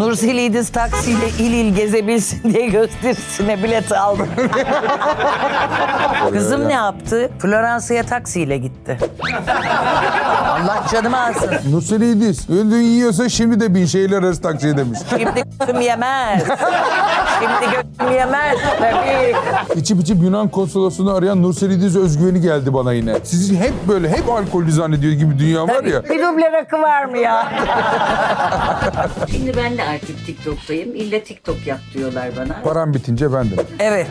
Nursel İdiz taksiyle il il gezebilsin diye gösterisine bilet aldım. Kızım ne yaptı? Floransa'ya taksiyle gitti. Allah canımı alsın. Nursel İdiz. Öldüğün yiyorsa şimdi de bin şehirler arası taksiye demiş. Şimdi götüm yemez. Şimdi götüm yemez tabii. İçip içip Yunan konsolosluğunu arayan Nursel İdiz özgüveni geldi bana yine. Sizi hep böyle, hep alkollü zannediyor gibi dünya var ya. Bir duble rakı var mı ya? Şimdi ben de artık TikTok'tayım. İlle TikTok yap diyorlar bana. Param bitince ben de. Evet.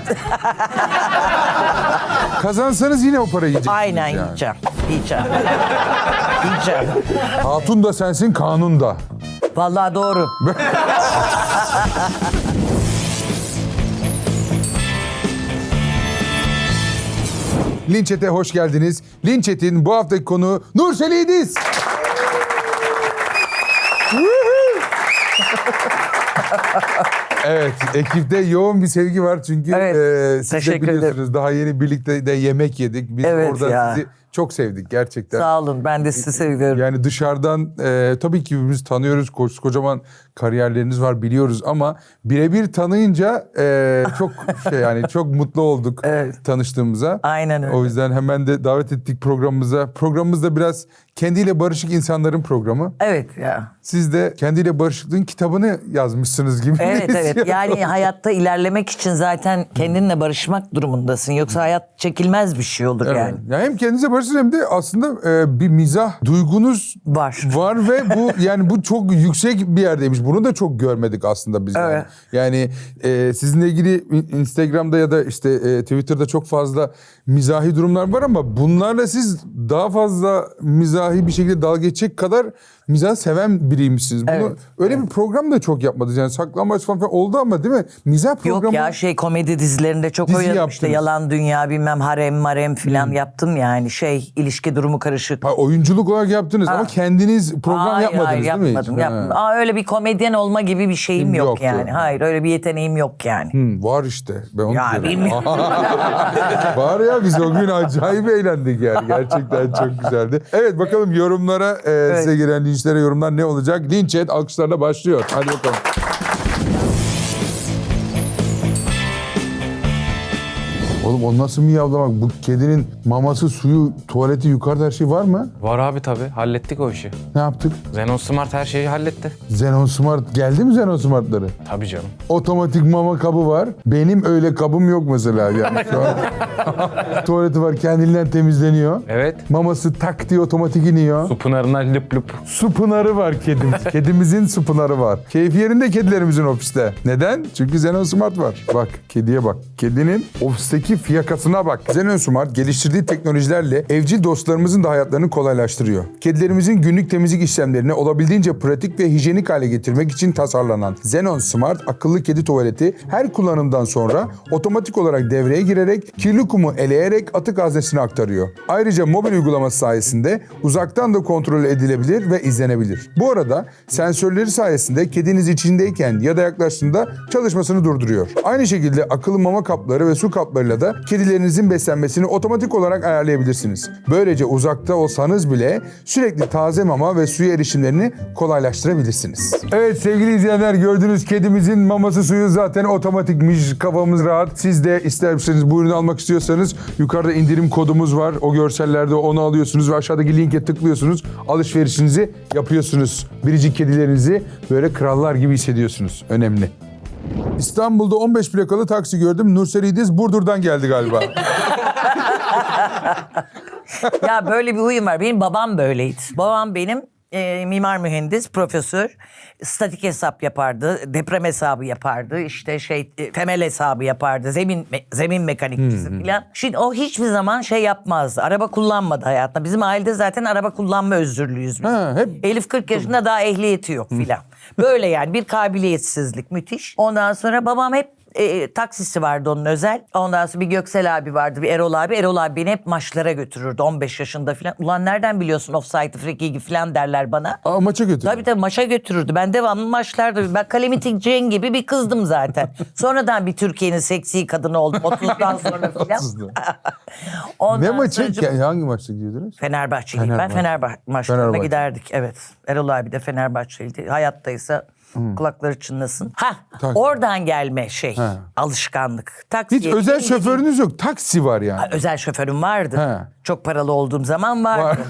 Kazansanız yine o parayı yiyeceksiniz. Aynen yani. yiyeceğim. Yiyeceğim. Yiyeceğim. Hatun da sensin, kanun da. Vallahi doğru. Linçet'e hoş geldiniz. Linçet'in bu haftaki konuğu Nursel İdiz. Evet, ekipte yoğun bir sevgi var çünkü Evet, siz de teşekkür biliyorsunuz daha yeni birlikte de yemek yedik. Biz Evet orada ya. sizi çok sevdik gerçekten. Sağ olun. Ben de sizi seviyorum. Yani dışarıdan tabii ki birbirimizi tanıyoruz, kocaman kariyerleriniz var biliyoruz ama birebir tanıyınca çok yani çok mutlu olduk Evet. tanıştığımıza. Aynen öyle. O yüzden hemen de davet ettik programımıza. Programımız da biraz kendiyle barışık insanların programı. Evet ya. Siz de kendiyle barışıklığın kitabını yazmışsınız gibi. Evet evet. Yani hayatta ilerlemek için zaten kendinle barışmak durumundasın. Yoksa hayat çekilmez bir şey olur yani. Yani hem kendinize barışık hem de aslında bir mizah duygunuz Var. ve bu yani bu çok yüksek bir yerdeymiş. Bunu da çok görmedik aslında biz. Evet. Yani sizinle ilgili Instagram'da ya da işte Twitter'da çok fazla mizahi durumlar var ama bunlarla siz daha fazla mizahi bir şekilde dalga geçecek kadar mizah seven biriymişsiniz. Bunu Evet. öyle bir program da çok yapmadınız. Yani saklambaç falan oldu ama değil mi? Mizah programı. Yok ya komedi dizilerinde çok Dizi oynadım. İşte yaptınız. Yalan Dünya bilmem harem marem filan yaptım yani ilişki durumu karışık. Ha, oyunculuk olarak yaptınız ama kendiniz program yapmadınız hayır, değil mi? yapmadım, hiç? yapmadım. Ha. Öyle bir komedyen olma gibi bir şeyim yok Yoktu. yani. Hayır öyle bir yeteneğim yok yani. Var işte. Ben onu Ya diyorum. bilmiyorum. Var ya biz o gün acayip eğlendik yani. Gerçekten çok güzeldi. Evet bakalım yorumlara size gelen linçlere yorumlar ne olacak? Linç et alkışlarla başlıyor. Hadi bakalım. Oğlum o nasıl miyavlamak? Bu kedinin maması, suyu, tuvaleti yukarıda her şey var mı? Var abi tabii. Hallettik o işi. Ne yaptık? Zenon Smart her şeyi halletti. Zenon Smart geldi mi Zenon Smart'ları? Tabii canım. Otomatik mama kabı var. Benim öyle kabım yok mesela yani şu an. Tuvaleti var kendinden temizleniyor. Evet. Maması tak diye otomatik iniyor. Su pınarına lüp lüp. Su pınarı var kedimiz. Kedimizin su pınarı var. Keyfi yerinde kedilerimizin ofiste. Neden? Çünkü Zenon Smart var. Bak kediye bak. Kedinin ofisteki fiyakasına bak. Zenon Smart geliştirdiği teknolojilerle evcil dostlarımızın da hayatlarını kolaylaştırıyor. Kedilerimizin günlük temizlik işlemlerini olabildiğince pratik ve hijyenik hale getirmek için tasarlanan Zenon Smart akıllı kedi tuvaleti her kullanımdan sonra otomatik olarak devreye girerek kirli kumu eleyerek atık haznesine aktarıyor. Ayrıca mobil uygulaması sayesinde uzaktan da kontrol edilebilir ve izlenebilir. Bu arada sensörleri sayesinde kediniz içindeyken ya da yaklaştığında çalışmasını durduruyor. Aynı şekilde akıllı mama kapları ve su kaplarıyla da kedilerinizin beslenmesini otomatik olarak ayarlayabilirsiniz. Böylece uzakta olsanız bile sürekli taze mama ve suya erişimlerini kolaylaştırabilirsiniz. Evet sevgili izleyenler gördüğünüz kedimizin maması suyu zaten otomatikmiş. Kafamız rahat. Siz de isterseniz bu ürünü almak istiyorsanız yukarıda indirim kodumuz var. O görsellerde onu alıyorsunuz ve aşağıdaki linke tıklıyorsunuz. Alışverişinizi yapıyorsunuz. Biricik kedilerinizi böyle krallar gibi hissediyorsunuz. Önemli. İstanbul'da 15 plakalı taksi gördüm. Nursel İdiz Burdur'dan geldi galiba. Ya böyle bir huyum var. Benim babam böyleydi. Babam benim mimar mühendis, profesör. Statik hesap yapardı, deprem hesabı yapardı, işte temel hesabı yapardı, zemin mekanikçisi falan. Şimdi o hiçbir zaman yapmazdı. Araba kullanmadı hayatında. Bizim ailede zaten araba kullanma özürlüyüz biz. Ha, hep... Elif 40 yaşında daha ehliyeti yok filan. Böyle yani bir kabiliyetsizlik müthiş. Ondan sonra babam hep taksisi vardı onun özel. Ondan sonra bir Göksel abi vardı, bir Erol abi. Erol abi beni hep maçlara götürürdü 15 yaşında falan. Ulan nereden biliyorsun offside, free falan derler bana. Aa, maça götürdü. Tabii maça götürürdü. Ben devamlı maçlarda. Ben Kalemitik Ceng gibi bir kızdım zaten. Sonradan bir Türkiye'nin seksi kadını oldum 30'dan sonra falan. Ne maçı? Hangi maçta gidiyordunuz? Fenerbahçeliyim. Ben Fenerbahçe maçlarına giderdik. Evet. Erol abi de Fenerbahçeliydi. Hayattaysa Kulakları çınlasın. Tak. Oradan gelme şey. Ha. Alışkanlık. Hiç Taksiye özel bindik. şoförünüz yok. Taksi var yani. Özel şoförüm vardı. He. Çok paralı olduğum zaman vardı.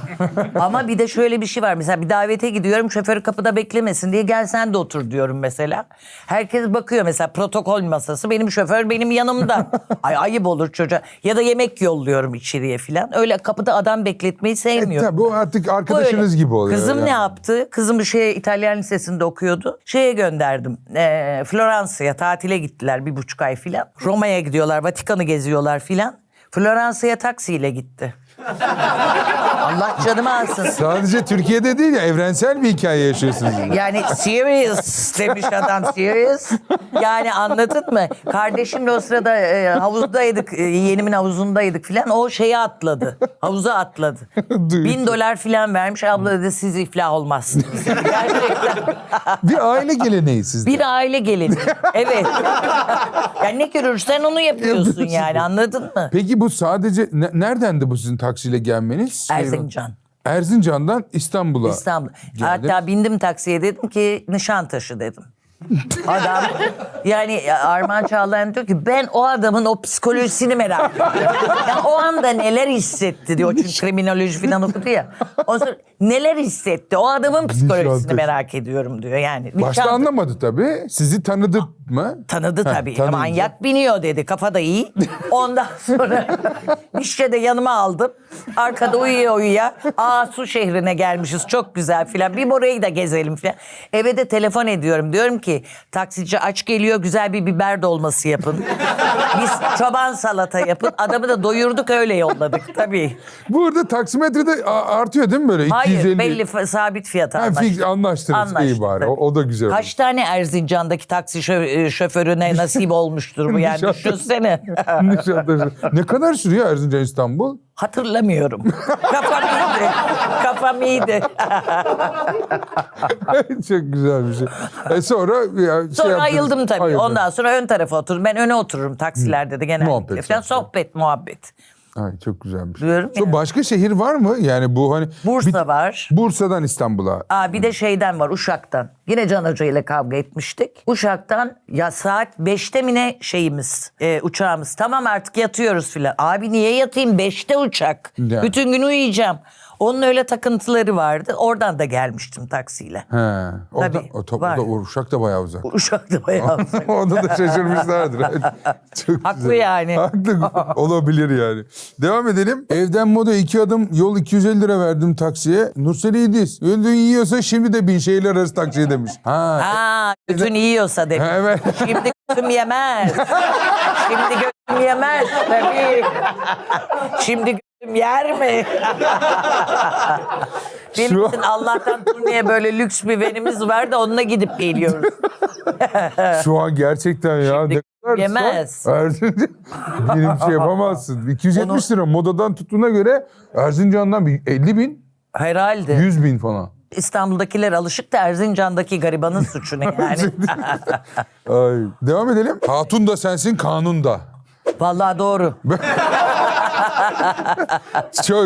Ama bir de şöyle bir şey var. Mesela bir davete gidiyorum. Şoförü kapıda beklemesin diye gel sen de otur diyorum mesela. Herkes bakıyor mesela protokol masası. Benim şoför benim yanımda. Ay ayıp olur çocuğa. Ya da yemek yolluyorum içeriye falan. Öyle kapıda adam bekletmeyi sevmiyorum. Tabii o artık arkadaşınız Böyle. gibi oluyor. Kızım yani. ne yaptı? Kızım İtalyan lisesinde okuyordu. Şeye gönderdim. Floransa'ya tatile gittiler 1,5 ay filan. Roma'ya gidiyorlar. Vatikan'ı geziyorlar filan. Floransa'ya taksiyle gitti. Allah canımı alsın. Sadece Türkiye'de değil ya, evrensel bir hikaye yaşıyorsunuz. Yani serious demiş adam, serious. Yani anladın mı? Kardeşimle o sırada havuzdaydık, yeğenimin havuzundaydık filan. O şeye atladı, havuza atladı. $1000 filan vermiş. Abla dedi siz iflah olmazsınız. Gerçekten. Bir aile geleneği sizde. Bir aile geleneği. Evet. Yani ne görürsen onu yapıyorsun yani, anladın mı? Peki bu sadece neredendi bu sizin taksiyle gelmeniz? Erzincan. Erzincan'dan İstanbul'a. İstanbul. geldiniz. Hatta bindim taksiye, dedim ki Nişantaşı dedim. Adam yani Armağan Çağlayan diyor ki ben o adamın o psikolojisini merak ediyorum. Yani o anda neler hissetti diyor. Çünkü kriminoloji falan okudu ya. O sonra neler hissetti? O adamın psikolojisini Nişantaşı. merak ediyorum diyor. Yani Başta Nişantaşı- anlamadı tabii. Sizi tanıdı mı? Tanıdı Ha, tabii. tanıyınca. Manyak biniyor dedi. Kafa da iyi. Ondan sonra işte de yanıma aldım. Arkada uyuya uyuya. Su şehrine gelmişiz. Çok güzel filan. Bir orayı da gezelim filan. Eve de telefon ediyorum. Diyorum ki taksici aç geliyor. Güzel bir biber dolması yapın. Biz çoban salata yapın. Adamı da doyurduk, öyle yolladık tabii. Burada taksimetrede artıyor değil mi böyle? Hayır 250. belli sabit fiyat Ha, anlaştık. anlaştınız. İyi bari. tabii. O da güzel. Kaç tane Erzincan'daki taksi şoförüne nasip olmuştur bu yani, Nişantaşı. düşünsene. Nişantaşı. Ne kadar sürüyor Erzincan İstanbul? Hatırlamıyorum. Kafam iyiydi. Kafam iyiydi. Çok güzel bir şey. Sonra Sonra yaptınız. ayıldım tabii. Ayıldın. Ondan sonra ön tarafa oturdum. Ben öne otururum taksilerde de genellikle. Muhabbet, Falan. sohbet. Sohbet, muhabbet. Ay, çok güzelmiş. Diyorum Sonra ya. başka şehir var mı? Yani bu hani Bursa var. Bursa'dan İstanbul'a. Bir de şeyden var, Uşak'tan. Yine Can Hoca ile kavga etmiştik. Uşak'tan ya saat 5'te mi ne şeyimiz, uçağımız. Tamam artık yatıyoruz filan. Abi niye yatayım? 5'te uçak. Yani. Bütün gün uyuyacağım. Onun öyle takıntıları vardı. Oradan da gelmiştim taksiyle. He. Orada, Tabii, o var. da Uşak da bayağı uzak. Uşak'ta bayağı uzak. Orada da şaşırmışlardır. Çok Haklı güzel. yani. Haklı. Olabilir yani. Devam edelim. Evden moda 2 adım yol 250 lira verdim taksiye. Nursel İdiz. Öldüğün yiyorsa şimdi de bin şehirler arası taksiye demiş. Götün yiyorsa demiş. Evet. Şimdi götüm yemez. Şimdi götüm yemez tabii. Şimdi götüm yer mi? Benim Şu- için Allah'tan turneye böyle lüks bir venimiz var da onunla gidip geliyoruz. Şu an gerçekten ya. Şimdi ne kadar yemez. Erzincan. Benim şey yapamazsın. 270 lira modadan tuttuğuna göre Erzincan'dan bir 50 bin, Herhalde. 100 bin falan. İstanbul'dakiler alışık da Erzincan'daki garibanın suçu ne yani? Ay. Devam edelim. Hatun da sensin, kanun da. Vallahi doğru.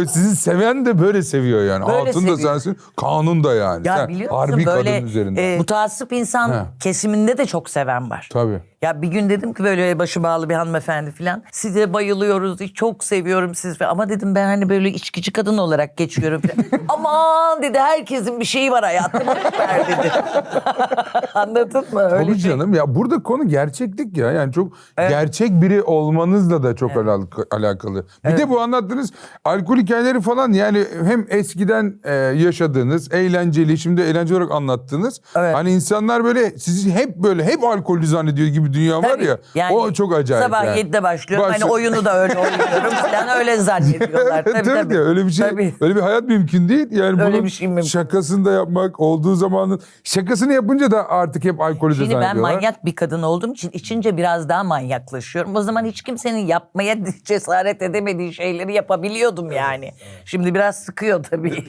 Sizi seven de böyle seviyor yani. Böyle Hatun da seviyor. sensin, kanun da yani. Ya Sen biliyor musun harbi böyle kadın üzerinde. mutasip insan He. kesiminde de çok seven var. Tabii. Ya bir gün dedim ki böyle başı bağlı bir hanımefendi falan. Size bayılıyoruz, çok seviyorum sizi falan. Ama dedim ben hani böyle içkici kadın olarak geçiyorum falan. Aman dedi, herkesin bir şeyi var hayatta. Boşver dedi. Anladın mı? Öyle Tabii şey. canım. Ya burada konu gerçeklik ya. Yani çok gerçek biri olmanızla da çok alakalı. Bir de bu anlattığınız alkol hikayeleri falan, yani hem eskiden yaşadığınız, eğlenceli, şimdi eğlence olarak anlattığınız. Evet. Hani insanlar böyle sizi hep alkollü zannediyor gibi dünya var Tabii. ya. Yani o çok acayip sabah yani. 7'de başlıyorum. Başla- Hani oyunu da öyle oynuyorum falan, öyle zannediyorlar. Tabii, Tabii tabii. de öyle bir şey, Tabii. öyle bir hayat mümkün değil. Yani Öyle bunun bir şey mümkün. şakasını da yapmak, olduğu zamanın şakasını yapınca da artık hep alkolü de Şimdi ben zannediyorlar. manyak bir kadın olduğum için içince biraz daha manyaklaşıyorum. O zaman hiç kimsenin yapmaya cesaret edemediği şeyleri yapabiliyordum yani. Şimdi biraz sıkıyor tabii.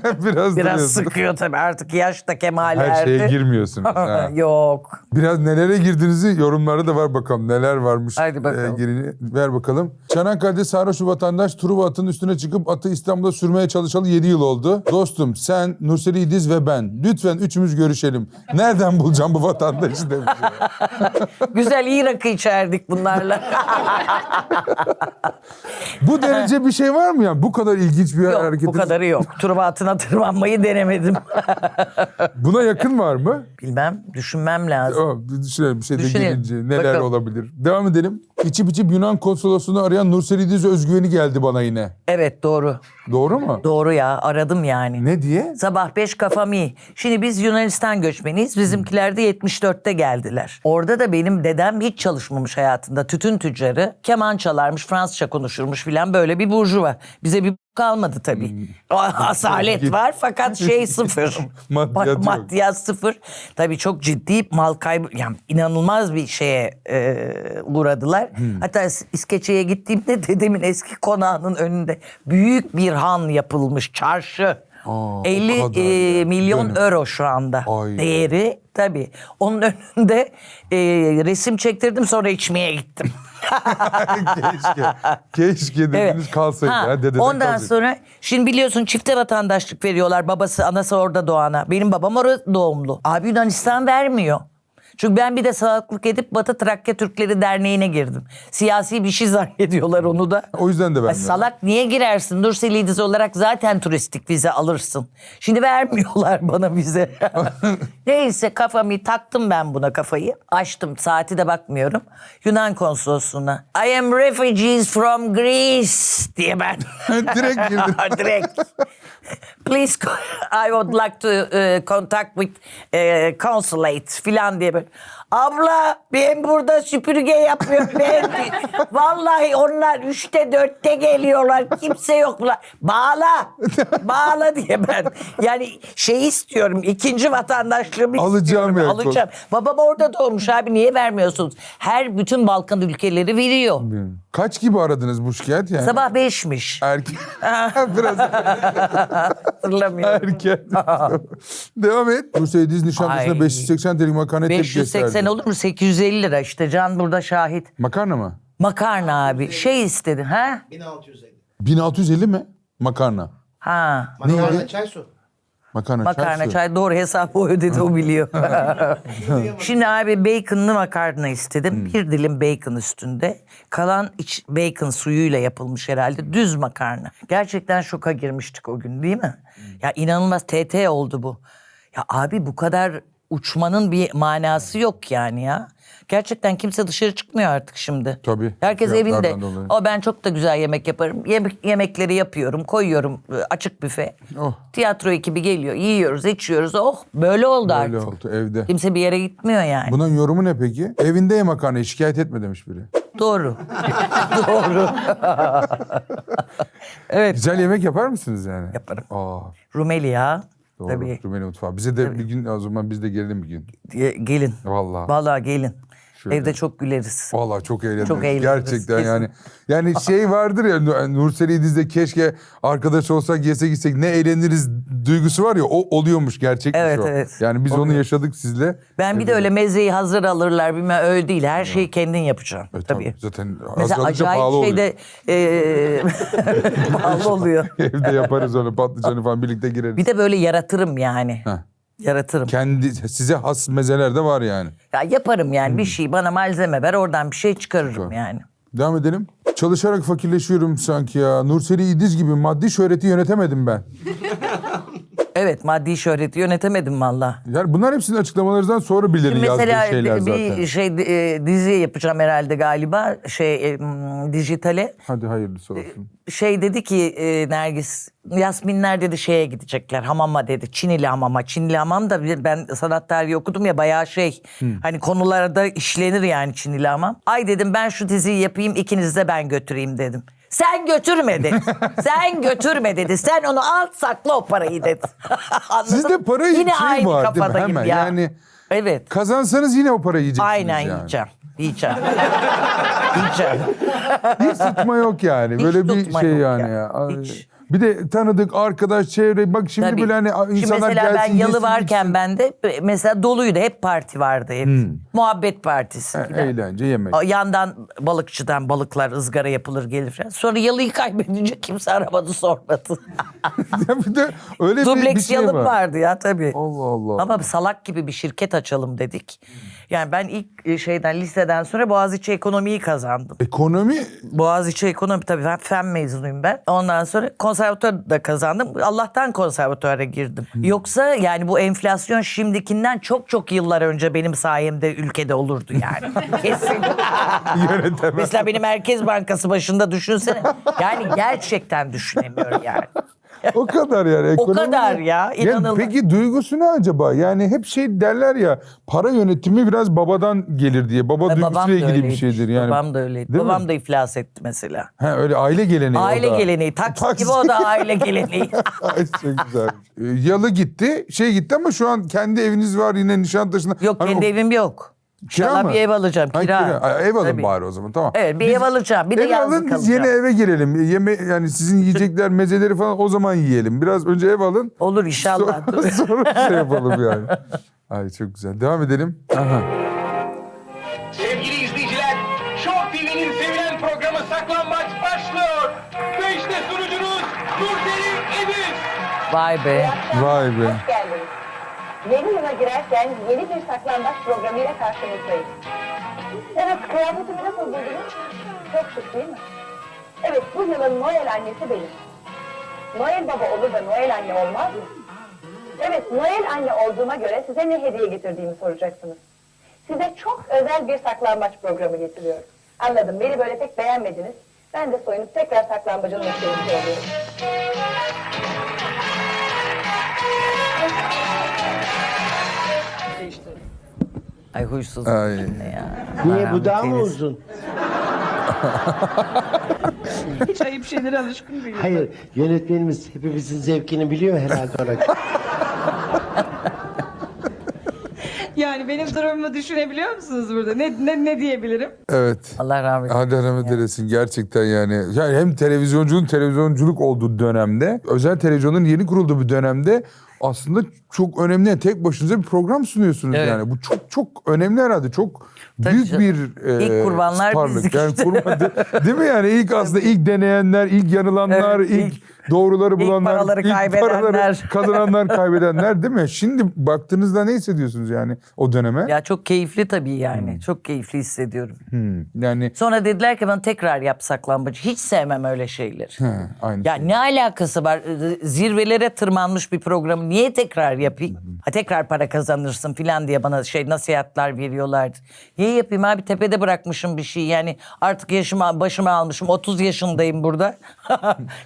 Biraz Biraz duruyorsun. sıkıyor tabii, artık yaş da kemale Her erdi. şeye girmiyorsunuz. Ha. Yok. Biraz nelere girdiğinizi yorumlarda var bakalım. Neler varmış. Haydi bakalım. Ver bakalım. Çanakkale'de sarhoş bir vatandaş Truva atının üstüne çıkıp atı İstanbul'da sürmeye çalışalı 7 yıl oldu. Dostum sen, Nursel İdiz ve ben. Lütfen üçümüz görüşelim. Nereden bulacağım bu vatandaşı demiş. Güzel iyi rakı içerdik bunlarla. Bu derece bir şey var mı ya? Bu kadar ilginç bir Yok hareket. bu kadarı yok. Turba atına tırmanmayı denemedim. Buna yakın var mı? Bilmem düşünmem lazım. Bir düşünelim bir şey de Düşünelim. gelince neler Bakalım. olabilir. Devam edelim. İçip içip Yunan konsolosluğunu arayan Nursel İdiz özgüveni geldi bana yine. Evet doğru. Doğru mu? Doğru ya aradım yani. Ne diye? Sabah 5 kafam iyi. Şimdi biz Yunanistan göçmeniyiz. Bizimkiler de 74'te geldiler. Orada da benim dedem hiç çalışmamış hayatında. Tütün tüccarı. Keman çalarmış, Fransızca konuşurmuş filan böyle bir burjuva. Bize bir kalmadı tabii. Asalet var fakat şey sıfır. Maddiyat yok. Maddiyat sıfır. Tabii çok ciddi mal kaybı. Yani inanılmaz bir şeye uğradılar. Hatta İskeçe'ye gittiğimde dedemin eski konağının önünde büyük bir han yapılmış çarşı. o 50 kadar milyon dönüm. euro şu anda Ay. değeri tabii. Onun önünde resim çektirdim sonra içmeye gittim. Keşke dediniz kalsaydı. Ha, Ya, dededen ondan kalsaydı. sonra şimdi biliyorsun çifte vatandaşlık veriyorlar. Babası anası orada doğana. Benim babam orada doğumlu. Abi Yunanistan vermiyor. Çünkü ben bir de salaklık edip Batı Trakya Türkleri Derneği'ne girdim. Siyasi bir şey zannediyorlar onu da. O yüzden de Ay vermiyorum. salak niye girersin? Nursel İdiz olarak zaten turistik vize alırsın. Şimdi vermiyorlar bana vize. Neyse kafamı taktım ben buna kafayı. Açtım saati de bakmıyorum. Yunan konsolosluğuna. I am refugees from Greece diye ben. Direkt girdin. Direkt. Please I would like to contact with consulate filan diye böyle. Abla ben burada süpürge yapıyorum. Vallahi onlar 3'te 4'te geliyorlar. Kimse yoklar. Bağla. Bağla diye ben. Yani şey istiyorum. İkinci vatandaşlığımı Alacağım istiyorum. ya. Alacağım. Babam orada doğmuş abi. Niye vermiyorsunuz? Bütün Balkan ülkeleri veriyor. Kaç gibi aradınız bu şikayet yani? Sabah 5'miş. Erken. Biraz Hatırlamıyorum. erken. Devam et. Nursel İdiz nişanlısına Ay. 580 TL makarna tepki 580 gösterdi. olur mu? 850 lira işte. Can burada şahit. Makarna mı? Makarna abi. Şey istedin ha? 1650. 1650 mi? Makarna. Ha. Makarna, çay su. Makarna, Makarna su. çay doğru hesabı o ödedi o biliyor. Şimdi abi baconlı makarna istedim. Bir dilim bacon üstünde. Kalan iç bacon suyuyla yapılmış herhalde düz makarna. Gerçekten şoka girmiştik o gün değil mi? Ya inanılmaz TT oldu bu. Ya abi bu kadar uçmanın bir manası yok yani ya. Gerçekten kimse dışarı çıkmıyor artık şimdi. Tabii, Herkes fiyatlardan evinde. dolayı. Ben çok da güzel yemek yaparım. Yemekleri yapıyorum, koyuyorum açık büfe. Oh. Tiyatro ekibi geliyor, yiyoruz, içiyoruz. Oh böyle oldu Öyle artık. oldu evde. Kimse bir yere gitmiyor yani. Bunun yorumu ne peki? Evinde ye makarnayı şikayet etme demiş biri. Doğru. Doğru. Evet. Güzel yemek yapar mısınız yani? Yaparım. Aa, Rumeli ya. doğru. Tabii. Rumeli mutfağı. Bize de bir gün o zaman biz de gelelim bir gün. Gelin. Vallahi. Vallahi gelin. Şöyle. Evde çok güleriz. Vallahi çok eğleniriz. Çok eğleniriz, Gerçekten kesin. yani. Yani şey vardır ya Nursel İdiz'de keşke arkadaş olsak yese gitsek ne eğleniriz duygusu var ya o oluyormuş gerçekmiş Evet, o. evet. Yani biz onu yaşadık sizle. Ben bir de öyle mezeyi hazır alırlar bilmem öyle değil. Her şeyi kendin yapacaksın. Tabii. Zaten Mesela az pahalı acayip oluyor. şeyde pahalı oluyor. Evde yaparız onu patlıcanı falan birlikte gireriz. Bir de böyle yaratırım yani. Heh. Yaratırım. Kendi size has mezeler de var yani. Ya yaparım yani bir şey bana malzeme ver oradan bir şey çıkarırım yani. Devam edelim. Çalışarak fakirleşiyorum sanki ya. Nursel İdiz gibi maddi şöhreti yönetemedim ben. Evet maddi şöhreti yönetemedim valla. Yani bunlar hepsinin açıklamalarından sonra birileri yazdığı Mesela şeyler zaten. bir şey dizi yapacağım herhalde galiba dijitale. Hadi hayırlısı olsun. Şey dedi ki Nergis, Yasminler dedi şeye gidecekler hamama dedi. Çinili hamama. Çinili hamam da ben sanat tarihi okudum ya bayağı şey. Hani konularda işlenir yani Çinili hamam. Ay dedim ben şu diziyi yapayım ikinizi de ben götüreyim dedim. Sen götürme dedi. Sen götürme dedi. Sen onu al sakla o parayı dedi. Anladın Sizde mı? para Yine şey aynı var değil mi? kafadayım Hemen ya. yani Evet. kazansanız yine o parayı yiyeceksiniz Aynen yani. yiyeceğim. Yiyeceğim. Yiyeceğim. Hiç tutma yok yani. Hiç Böyle bir tutma şey yok yani ya. ya. Ay. Hiç. Bir de tanıdık arkadaş, çevre. Bak şimdi Tabii. böyle hani Şimdi insanlar mesela ben gelsin, Yalı yesin, varken içsin. bende mesela doluydu. Hep parti vardı hep. Muhabbet partisi filan. Eğlence, yemek. Yandan balıkçıdan balıklar ızgara yapılır gelir falan. Sonra Yalı'yı kaybedince kimse aramadı sormadı. Bir de öyle bir Dubleks şey Yalı var. vardı ya tabii. Allah Allah. Ama salak gibi bir şirket açalım dedik. Yani ben ilk liseden sonra Boğaziçi Ekonomi'yi kazandım. Ekonomi Boğaziçi Ekonomi tabii ben fen mezunuyum ben. Ondan sonra konservatuar da kazandım. Allah'tan konservatuara girdim. Yoksa yani bu enflasyon şimdikinden çok çok yıllar önce benim sayemde ülkede olurdu yani. Kesin. yönetemez. Mesela benim Merkez Bankası başında düşünsene. Yani gerçekten düşünemiyorum yani. O kadar yani. Ekonomi kadar ya, inanılmaz. Peki duygusu ne acaba? Yani hep şey derler ya, para yönetimi biraz babadan gelir diye. Baba Babam duygusuyla da ilgili bir öyleydi. şeydir yani. Babam da öyleydi. Değil mi? Babam da iflas etti mesela. Ha, öyle aile geleneği o Aile da. geleneği. Taksit gibi o da aile geleneği. Ay, çok güzel. Yalı gitti, gitti ama şu an kendi eviniz var yine Nişantaşı'nda. Yok Hani kendi evim yok. Kira İnşallah mı? bir ev alacağım. Ha, Kira. Ev alın Tabii. bari o zaman, tamam. Evet bir ev alacağım. Bir de Ev yazlık alın, biz alacağım. yeni eve girelim. Yani sizin yiyecekler, mezeleri falan o zaman yiyelim. Biraz önce ev alın. Olur inşallah. Sonra şey yapalım yani. Ay çok güzel. Devam edelim. Aha. Sevgili izleyiciler, Show TV'nin sevilen programı Saklambaç başlıyor. Ve işte sunucunuz Nurselin Ediz. Vay be. Vay be. Hoş geldiniz. Yeni yıla girerken yeni bir saklambaç programıyla karşınızdayız. Evet, kıyafetimi nasıl buldunuz? Çok şık değil mi? Evet, bu yılın Noel annesi benim. Noel baba olur da Noel anne olmaz mı? Evet, Noel anne olduğuma göre size ne hediye getirdiğimi soracaksınız. Size çok özel bir saklambaç programı getiriyorum. Anladım, beni böyle pek beğenmediniz. Ben de soyunup tekrar saklambacın müşterisi oluyorum. Ay huysuz. Ay. Niye bu daha mı uzun? Hiç ayıp şeylere alışkın değilim. Hayır, yönetmenimiz hepimizin zevkini biliyor herhalde olarak. Yani benim durumumu düşünebiliyor musunuz burada? Ne diyebilirim? Evet. Allah rahmet eylesin. Allah rahmet eylesin gerçekten yani. Yani hem televizyonculuk olduğu dönemde, özel televizyonun yeni kurulduğu bir dönemde aslında çok önemli. Yani tek başınıza bir program sunuyorsunuz Evet. yani. Bu çok önemli herhalde. Çok Tabii büyük canım. bir İlk kurbanlar starlık. bizdik Yani işte. değil mi yani? İlk aslında ilk deneyenler, ilk yanılanlar, Evet, ilk doğruları bulanlar, paraları kaybedenler. kazananlar, kaybedenler değil mi? Şimdi baktığınızda ne hissediyorsunuz yani o döneme? Ya çok keyifli tabii yani. Çok keyifli hissediyorum. Yani Sonra dediler ki bana tekrar yap saklambacı. Hiç sevmem öyle şeyleri. aynı Ya şey. ne alakası var? Zirvelere tırmanmış bir programı niye tekrar yapayım? Ha, tekrar para kazanırsın falan diye bana nasihatler veriyorlardı. Niye yapayım abi, tepede bırakmışım bir şey yani, artık başımı almışım, 30 yaşındayım burada.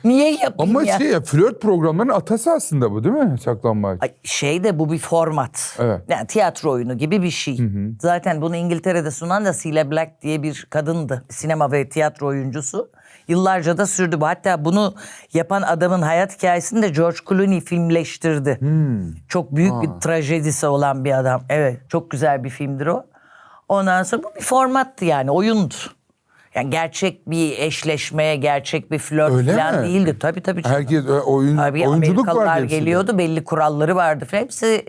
Niye yapayım Ama ya? flört programlarının atası aslında bu değil mi? Saklambaç. Ay, de bu bir format. Evet. Yani tiyatro oyunu gibi bir şey. Zaten bunu İngiltere'de sunan da Cilla Black diye bir kadındı. Sinema ve tiyatro oyuncusu. Yıllarca da sürdü bu. Hatta bunu yapan adamın hayat hikayesini de George Clooney filmleştirdi. Çok büyük bir trajedisi olan bir adam. Evet, çok güzel bir filmdir o. Ondan sonra bu bir formattı yani, oyundu. Yani gerçek bir eşleşmeye, gerçek bir flört Öyle falan mi? değildi. Tabii canım. Herkes Abi oyunculuk Amerikalılar vardı hepsinde. geliyordu, belli kuralları vardı falan. Hepsi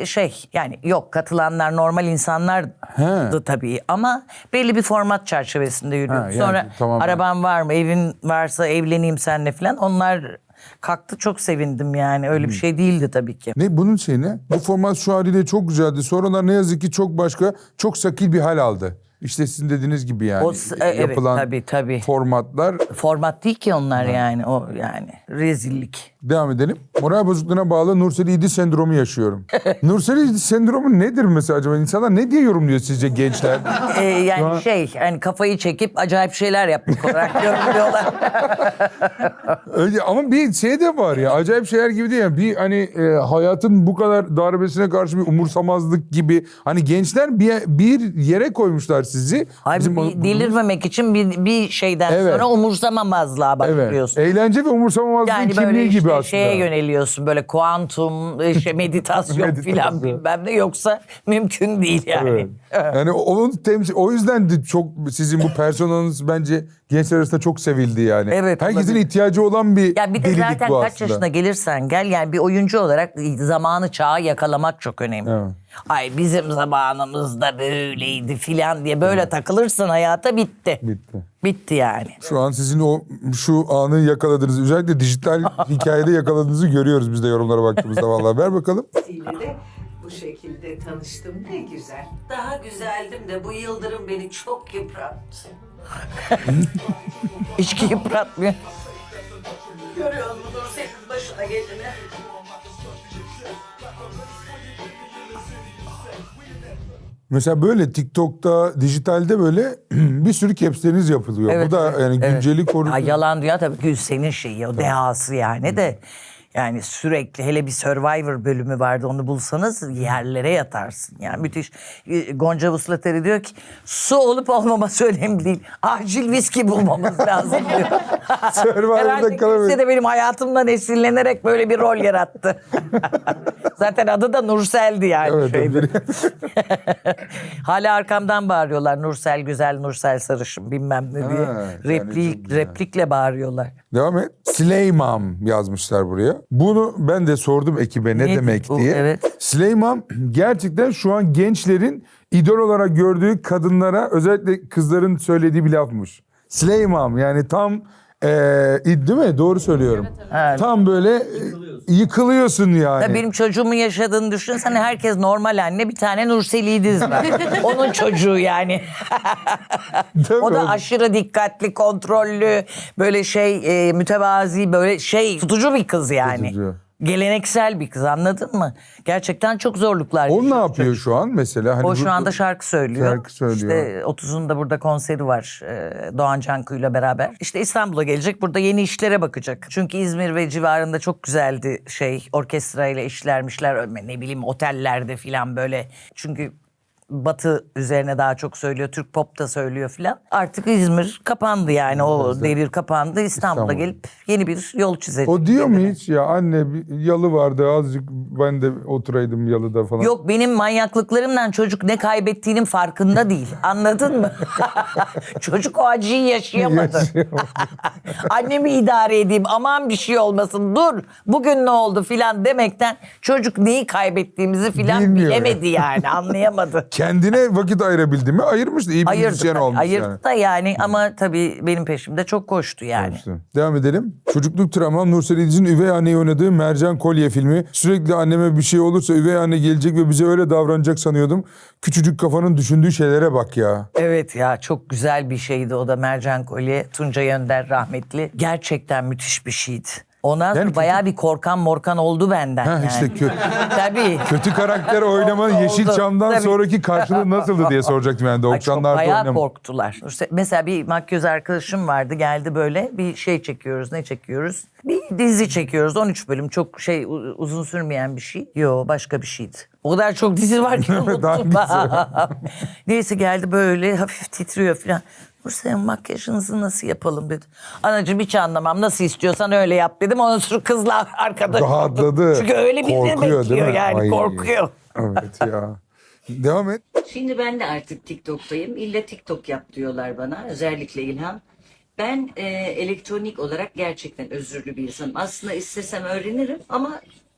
yani yok, katılanlar normal insanlardı tabii ama belli bir format çerçevesinde yürüyordu. Ha, yani Sonra tamamen. araban var mı, evin varsa evleneyim seninle falan, onlar kalktı, çok sevindim yani. Öyle bir şey değildi tabii ki. Ne bunun şeyi ne? Bu format şu haliyle çok güzeldi. Sonradan ne yazık ki çok başka, çok sakil bir hal aldı. İşte sizin dediğiniz gibi yani. Evet, yapılan tabii. formatlar. Format değil ki onlar yani, o yani rezillik. Devam edelim. Moral bozukluğuna bağlı Nursel İdiz sendromu yaşıyorum. Nursel İdiz sendromu nedir mesela acaba? İnsanlar ne diye yorumluyor sizce gençler? Yani hani kafayı çekip acayip şeyler yapmak olarak yorumluyorlar. Öyle, ama bir şey de var ya, acayip şeyler gibi değil yani. Bir hani hayatın bu kadar darbesine karşı bir umursamazlık gibi. Hani gençler bir yere koymuşlar sizi. Ay, Bizim delirmemek için bir şeyden Evet. sonra umursamamazlığa başlıyorsun. Evet. Eğlence ve umursamamazlığın Yani kimliği böyle işte gibi aslında. şeye yöneliyorsun, böyle kuantum, meditasyon filan Meditasyon. bilmem ne, yoksa mümkün değil yani. Evet. Yani onun o yüzden de çok sizin bu personanız bence gençler arasında çok sevildi yani. Evet, Herkesin olabilir. ihtiyacı olan bir Ya bir de delilik zaten bu kaç aslında. yaşına gelirsen gel, yani bir oyuncu olarak zamanı, çağı yakalamak çok önemli. Evet. Ay bizim zamanımızda böyleydi filan diye böyle takılırsan hayata bitti. Bitti. Bitti yani. Şu an sizin şu anı yakaladığınız, özellikle dijital hikayede yakaladığınızı görüyoruz biz de yorumlara baktığımızda vallahi. Ver bakalım. de bu şekilde tanıştım, ne güzel. Daha güzeldim de bu Yıldırım beni çok yıprattı. Hiç yıpratmıyor. Görüyor musun senin başına gelene? Mesela böyle TikTok'ta, dijitalde böyle bir sürü caps'leriniz yapılıyor. Evet, Bu da evet, yani evet. güncelik koruyor. Ya yalan dünya tabii ki senin şeyi, o dehası yani de. Yani sürekli, hele bir Survivor bölümü vardı, onu bulsanız yerlere yatarsın. Yani müthiş. Gonca Vuslateri diyor ki su olup olmaması önemli değil. Acil viski bulmamız lazım diyor. Survivor'da Herhalde kalamıyor. kimse de benim hayatımdan esinlenerek böyle bir rol yarattı. Zaten adı da Nursel'di yani. Evet, şeyde. Hala arkamdan bağırıyorlar, Nursel güzel, Nursel sarışın bilmem ne diye. Ha, yani çok güzel. Replikle bağırıyorlar. Devam et. Sleymam yazmışlar buraya. Bunu ben de sordum ekibe ne Ne demek bu? diye. Evet. Sleymam gerçekten şu an gençlerin idol olarak gördüğü kadınlara, özellikle kızların söylediği bir lafmış. Sleymam yani tam değil mi? Doğru söylüyorum. Evet. Tam böyle yıkılıyorsun yani. Ya benim çocuğumun yaşadığını düşünsene, herkes normal anne, bir tane Nursel İdiz var. Onun çocuğu yani. Değil O mi? da aşırı dikkatli, kontrollü, böyle mütevazi, böyle tutucu bir kız yani. Tutucu. Geleneksel bir kız, anladın mı? Gerçekten çok zorluklar O ne yaşıyor yapıyor çocuk. şu an mesela? Hani O şu anda şarkı söylüyor. Şarkı söylüyor. İşte 30'unda burada konseri var Doğan Canku'yla beraber. İşte İstanbul'a gelecek, burada yeni işlere bakacak. Çünkü İzmir ve civarında çok güzeldi orkestrayla işlermişler, ne bileyim otellerde filan böyle. Çünkü Batı üzerine daha çok söylüyor, Türk pop da söylüyor filan. Artık İzmir kapandı yani, o devir kapandı. İstanbul'a İstanbul. gelip yeni bir yol çizecek. O diyor mu kendine. hiç ya anne bir yalı vardı azıcık ben de oturaydım yalıda falan. Yok, benim manyaklıklarımdan çocuk ne kaybettiğinin farkında değil. Anladın mı? Çocuk o acıyı yaşayamadı. Annemi idare edeyim, aman bir şey olmasın, dur bugün ne oldu filan demekten çocuk neyi kaybettiğimizi filan Bilmiyor bilemedi yani, anlayamadı. Kendine vakit ayırabildi mi? Ayırmıştı. İyi bir müzisyen olmuş Ayırdı yani. da yani, ama tabii benim peşimde çok koştu yani. Devam edelim. Çocukluk travmam Nursel İdiz'in üvey anneyi oynadığı Mercan Kolye filmi. Sürekli anneme bir şey olursa üvey anne gelecek ve bize öyle davranacak sanıyordum. Küçücük kafanın düşündüğü şeylere bak ya. Evet ya, çok güzel bir şeydi o da, Mercan Kolye. Tuncay Önder rahmetli. Gerçekten müthiş bir şeydi. Ondan sonra Yani bayağı bir korkan morkan oldu benden yani. İşte Tabii. kötü karakter oynamanın Yeşilçam'dan Tabii. sonraki karşılığı nasıldı diye soracaktım yani. Ay, çok 90'larda bayağı oynama. korktular. İşte mesela bir makyöz arkadaşım vardı, geldi böyle bir şey çekiyoruz. Ne çekiyoruz? Bir dizi çekiyoruz, 13 bölüm, çok uzun sürmeyen bir şey. Yo, başka bir şeydi. O kadar çok dizi var ki unuttum. Neyse, geldi böyle hafif titriyor falan. Nursel, makyajınızı nasıl yapalım dedi. Anacığım hiç anlamam, nasıl istiyorsan öyle yap dedim. Ondan sonra kızla arkadaş. Rahatladı. Çünkü öyle birini Korkuyor, değil bekliyor mi? yani, Ay. korkuyor. Evet ya. Devam et. Şimdi ben de artık TikTok'tayım. İlla TikTok yap diyorlar bana. Özellikle İlhan. Ben elektronik olarak gerçekten özürlü bir insanım. Aslında istesem öğrenirim ama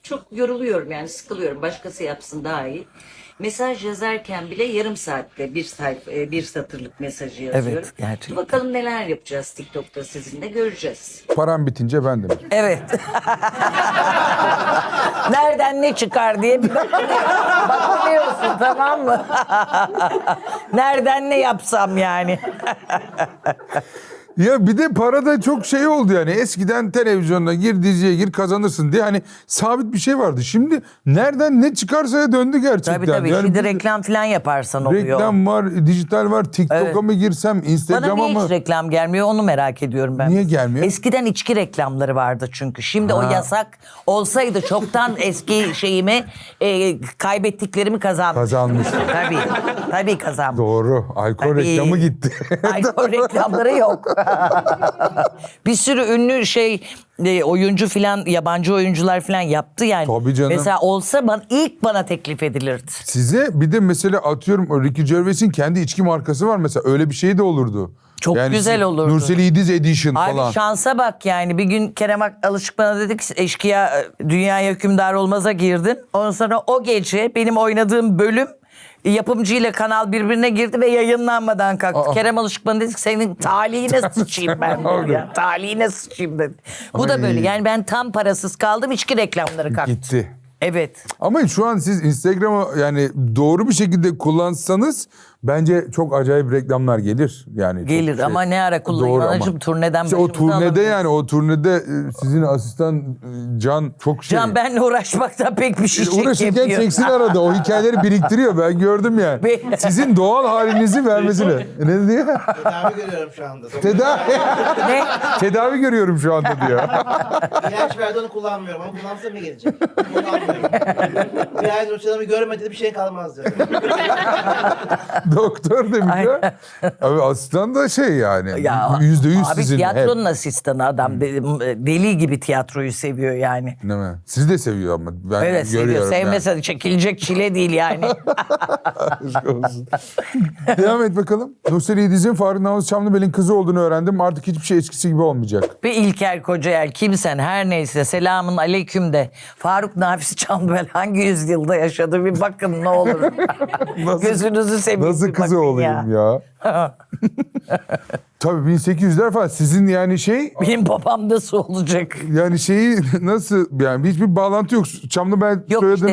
çok yoruluyorum yani, sıkılıyorum. Başkası yapsın daha iyi. Mesaj yazarken bile yarım saatte bir satırlık mesajı yazıyorum. Evet, gerçekten. Bakalım neler yapacağız TikTok'ta sizinle, göreceğiz. Param bitince ben de. Evet. Nereden ne çıkar diye bir bakıyorsun, tamam mı? Nereden ne yapsam yani. Ya bir de para da çok şey oldu yani. Eskiden televizyonda gir, diziye gir, kazanırsın diye hani sabit bir şey vardı. Şimdi nereden ne çıkarsa döndü gerçekten. Tabii tabii. Yani Şimdi bu- reklam falan yaparsan oluyor. reklam var, dijital var. TikTok'a Evet. mı girsem, Bana Instagram'a niye mı? hiç reklam gelmiyor onu merak ediyorum ben. Niye gelmiyor? Eskiden içki reklamları vardı çünkü. Şimdi o yasak olsaydı çoktan eski şeyimi kaybettiklerimi kazandım. Kazanmış. Tabii kazandım. Doğru. Alkol Tabii. reklamı gitti. Alkol reklamları yok. Bir sürü ünlü oyuncu filan, yabancı oyuncular filan yaptı yani. Tabii canım. Mesela olsa ilk bana teklif edilirdi. Size bir de mesela atıyorum Ricky Gervais'in kendi içki markası var mesela. Öyle bir şey de olurdu. Çok güzel olurdu. Nursel İdiz Edition Abi falan. şansa bak yani. Bir gün Kerem Alışık bana dedi ki eşkıya dünyaya hükümdar olmaza girdin. Ondan sonra o gece benim oynadığım bölüm yapımcıyla kanal birbirine girdi ve yayınlanmadan kalktı. Kerem Alışık bana dedi ki senin talihine sıçayım ben dedi ya. Talihine sıçayım dedi. Bu da Ay. böyle yani ben tam parasız kaldım içki reklamları kalktı. Gitti. Evet. Ama şu an siz Instagram'ı yani doğru bir şekilde kullansanız bence çok acayip reklamlar gelir. Yani çok Gelir ama ne ara kullanayım Doğru ama. anacığım turneden İşte o başımıza turnede alamayız. yani o turnede sizin asistan Can çok şey. Can benle uğraşmaktan pek bir şey Uğraşırken çekemiyor. çeksin arada. O hikayeleri biriktiriyor. Ben gördüm yani. Sizin doğal halinizi vermesini. Ne diyor? Tedavi görüyorum şu anda. Tedavi. Ne? Tedavi görüyorum şu anda diyor. İlaç verdi onu kullanmıyorum ama kullansam mı gelecek? Onu almıyorum. Bir aydır uçlarımı görmedi bir şey kalmaz diyor. Doktor demiş ya. Abi asistan da şey yani. Ya, %100 abi sizin. tiyatronun hep. asistanı adam deli gibi tiyatroyu seviyor yani. Değil mi? Siz de seviyor ama. Ben Evet seviyor. görüyorum yani. Sevmese çekilecek çile değil yani. Aşk olsun. Devam et bakalım. Nursel İdiz'in Faruk Namus Çamlıbel'in kızı olduğunu öğrendim. Artık hiçbir şey eskisi gibi olmayacak. Ve İlker Kocaer kimsen her neyse selamun aleyküm de Faruk Nafiz Çamlıbel hangi yüzyılda yaşadı bir bakın ne olur. Gözünüzü seveyim. Nasıl bir kızı bakın olayım ya? Tabii 1800'ler falan. Sizin yani şey Benim babam nasıl olacak? yani şeyi nasıl yani hiçbir bağlantı yok. Çamlıbel Yok soyadınız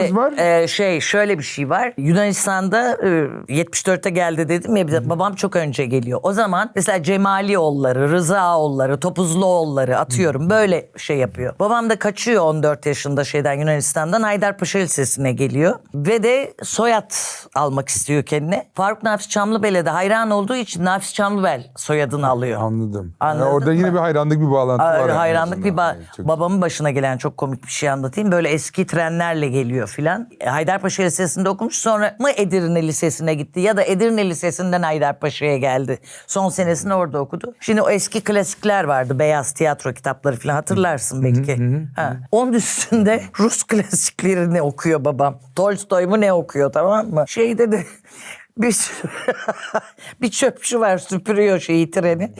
işte var. şöyle bir şey var. Yunanistan'da 74'te geldi dedim ya babam çok önce geliyor. O zaman mesela Cemalioğulları, Rızaoğulları, Topuzluoğulları atıyorum böyle şey yapıyor. Babam da kaçıyor 14 yaşında Yunanistan'dan Haydarpaşa Lisesi'ne geliyor. Ve de soyad almak istiyor kendine. Faruk Nafiz Çamlıbel'e de hayran olduğu için Nafiz Çamlıbel soyadını alıyor. Anladım. Anladın orada yine mı? bir hayranlık bir bağlantı var. yani Hayranlık bir aslında. Çok- babamın başına gelen çok komik bir şey anlatayım. Böyle eski trenlerle geliyor filan. Haydarpaşa Lisesi'nde okumuş sonra mı Edirne Lisesi'ne gitti ya da Edirne Lisesi'nden Haydarpaşa'ya geldi. Son senesini orada okudu. Şimdi o eski klasikler vardı. Beyaz tiyatro kitapları filan hatırlarsın belki. Onun üstünde Rus klasiklerini okuyor babam. Tolstoy mu ne okuyor tamam mı? Şeyde de bir çöpçü var süpürüyor treni.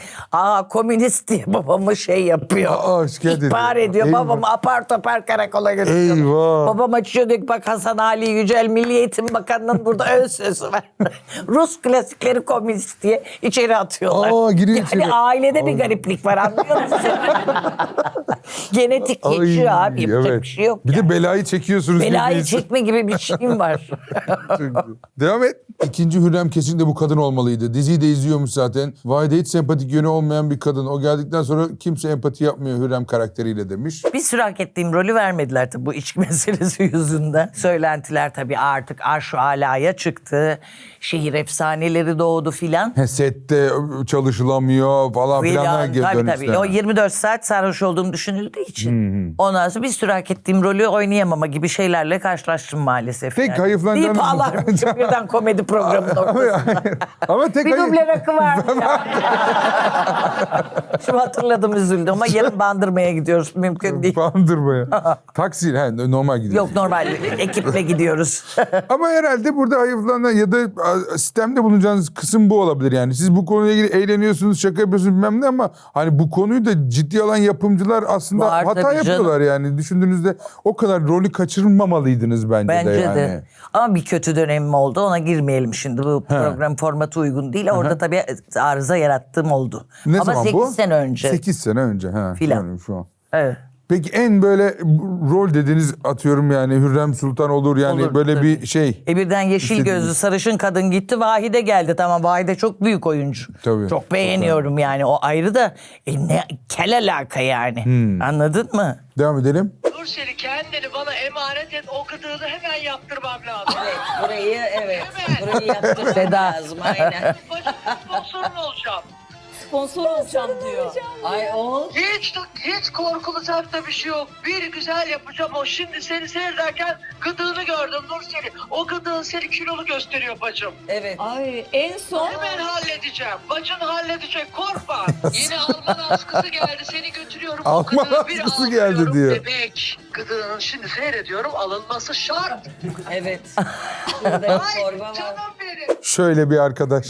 Komünist diye babamı yapıyor. şikayet ediyor. İhbar ediyor. Eyvah. Babamı apar topar karakola götürüyor. Eyvah. Babam açıyor diyor ki bak Hasan Ali Yücel Milli Eğitim Bakanı'nın burada ön sözü var. Rus klasikleri komünist diye içeri atıyorlar. Giriyor yani içeri. ailede bir gariplik var anlıyor musun? Genetik geçiyor abi. Yapacak bir şey yok. Bir yani. de belayı çekiyorsunuz. Belayı birbirinize. çekme gibi bir şeyim var. Devam et. İkinci Hürrem kesinlikle bu kadın olmalıydı. Diziyi de izliyormuş zaten. Vahide hiç sempatik yönü olmayan bir kadın. O geldikten sonra kimse empati yapmıyor Hürrem karakteriyle demiş. Bir sürü hak ettiğim rolü vermediler tabii bu içki meselesi yüzünden. Söylentiler tabii artık arş-ı alaya çıktı. Şehir efsaneleri doğdu filan. Sette çalışılamıyor falan filan. Tabii. O 24 saat sarhoş olduğum düşünüldüğü için. Ondan sonra bir sürü hak ettiğim rolü oynayamama gibi şeylerle karşılaştım maalesef. Tek hayıflandığınız- Deyip ağlarmış birden komedi programının ortasında. Ama tek Bir hayır- duble rakı vardı ya. Şimdi hatırladım üzüldüm ama yarın Bandırma'ya gidiyoruz. Mümkün değil. Bandırmaya. Taksi normal gidiyor. Yok normal ekiple gidiyoruz. Ama herhalde burada hayıflanan ya da sistemde bulunacağınız kısım bu olabilir yani. Siz bu konuyla ilgili eğleniyorsunuz, şaka yapıyorsunuz bilmem ne ama hani bu konuyu da ciddi alan yapımcılar aslında Var hata tabii yapıyorlar yani. Düşündüğünüzde o kadar rolü kaçırmamalıydınız bence, Bence de yani. de. Ama bir kötü dönemim oldu. Ona girmeyelim şimdi. Bu program formatı uygun değil. Orada tabii arıza yarattığım oldu. Ne Ama zaman 8 bu? sene önce. 8 sene önce. Filan. Yani şu an. Evet. Peki en böyle rol dediğiniz atıyorum yani Hürrem Sultan olur yani Olur, böyle tabii. bir şey. Birden yeşil İstediğiniz. gözlü sarışın kadın gitti. Vahide geldi. Tamam, Vahide çok büyük oyuncu. Tabii. Çok beğeniyorum yani. O ayrı da ne kel alaka yani. Anladın mı? Devam edelim. Nurseli kendini bana emanet et, o gıdığını hemen yaptırmam lazım. Burayı burayı yaptırmam Seda. lazım aynen. Başım sponsorun olacağım. Sponsor olacağım diyor. Ay o. Hiç korkulacak da bir şey yok. Bir güzel yapacağım o. Şimdi seni seyrederken gıdığını gördüm Nurseli. O gıdığın seni kilolu gösteriyor bacım. Evet. Ay en son Hemen halledeceğim. Bacın halledecek, korkma. Yeni Alman askısı geldi, seni götürüyorum. O Alman gıdığı bir askısı geldi alıyorum diyor. Bebek. Gıdığının şimdi seyrediyorum, alınması şart. Evet. Burada bir Ay torba var. canım benim. Şöyle bir arkadaş.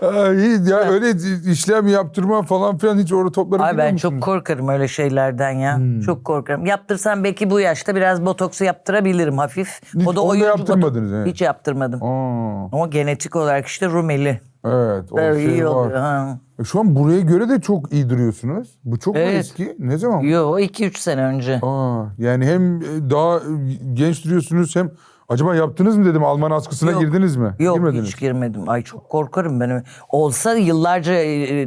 Ay, ya öyle işlem yaptırma falan filan hiç orada toplara Ay giriyor ben musun? çok korkarım öyle şeylerden ya. Çok korkarım. Yaptırsam belki bu yaşta biraz botoksu yaptırabilirim hafif. Hiç onu da oyuncu yaptırmadınız, evet. Hiç yaptırmadım. Aa, Ama genetik olarak işte Rumeli. evet o Böyle şey iyi var. oluyor. Ha. Şu an buraya göre de çok iyi duruyorsunuz. Bu çok mu Evet. eski? Ne zaman? Yo 2-3 sene önce. Aa, yani hem daha genç duruyorsunuz hem acaba yaptınız mı dedim Alman askısına Yok. girdiniz mi? Yok Girmediniz. hiç girmedim. Ay çok korkarım ben. Olsa yıllarca